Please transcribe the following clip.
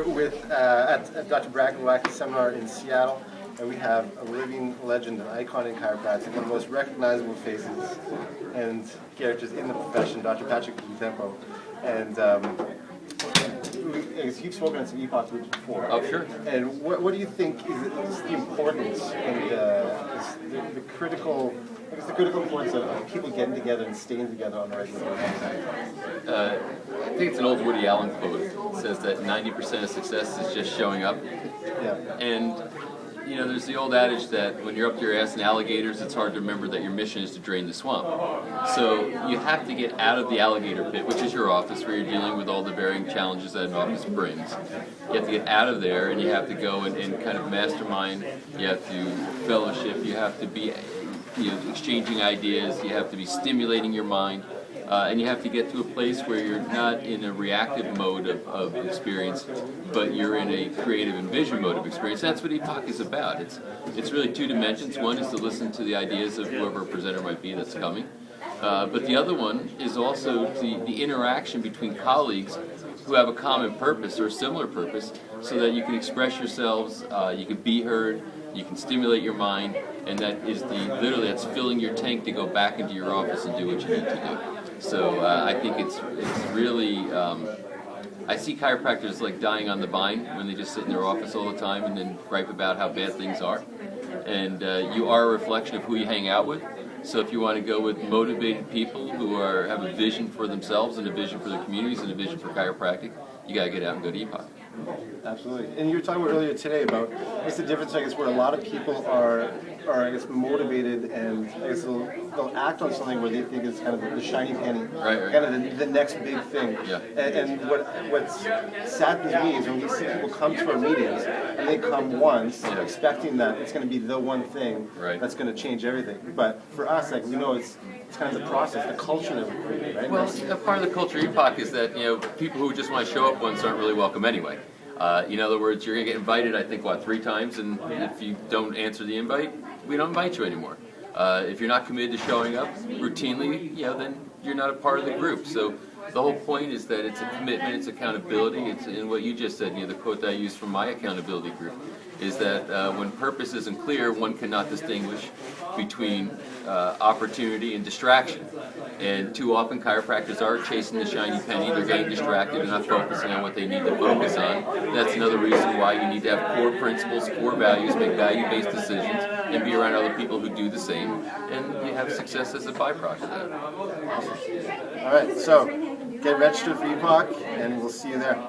here at Dr. Brackenwack's seminar in Seattle, and we have a living legend, an icon in chiropractic, one of the most recognizable faces and characters in the profession, Dr. Patrick Tempo. And you've spoken at some EPOC groups before. Oh, sure. And what do you think is the importance and the critical, the critical importance of people getting together and staying together on a regular basis? I think it's an old Woody Allen quote. It says that 90% of success is just showing up. Yeah. And you know, there's the old adage that when you're up to your ass in alligators, it's hard to remember that your mission is to drain the swamp. So you have to get out of the alligator pit, which is your office, where you're dealing with all the varying challenges that an office brings. You have to get out of there, and you have to go and kind of mastermind. You have to fellowship. You have to be, exchanging ideas. You have to be stimulating your mind. And you have to get to a place where you're not in a reactive mode of experience, but you're in a creative and vision mode of experience. That's what EPOC is about. It's really two dimensions. One is to listen to the ideas of whoever a presenter might be that's coming. But the other one is also the interaction between colleagues who have a common purpose or a similar purpose, so that you can express yourselves, you can be heard, you can stimulate your mind, and that is literally that's filling your tank to go back into your office and do what you need to do. So I think it's really, I see chiropractors like dying on the vine when they just sit in their office all the time and then gripe about how bad things are. And you are a reflection of who you hang out with. So if you want to go with motivated people who have a vision for themselves and a vision for their communities and a vision for chiropractic, you got to get out and go to EPOC. Absolutely. And you were talking earlier today about what's the difference, I guess, where a lot of people are I guess, motivated, and I guess they'll act on something where they think it's kind of the shiny penny, right. kind of the next big thing. Yeah. And what saddens me is when we see people come to our meetings and they come once expecting that it's going to be the one thing that's going to change everything. But for us, like, we know it's kind of the process, the culture that we're creating, right? Well, a part of the culture of EPOC is that people who just want to show up once aren't really welcome anyway. In other words, you're going to get invited, I think, 3 times, and if you don't answer the invite, we don't invite you anymore. If you're not committed to showing up routinely, then you're not a part of the group. So the whole point is that it's a commitment, it's accountability. It's in what you just said, the quote that I used from my accountability group, is that when purpose isn't clear, one cannot distinguish between opportunity and distraction. And too often chiropractors are chasing the shiny penny. They're getting distracted and not focusing on what they need to focus on. That's another reason why you need to have core principles, core values, make value-based decisions, and be around other people who do the same. And you have success as a byproduct of that. Awesome. All right, so get registered for EPOC, and we'll see you there.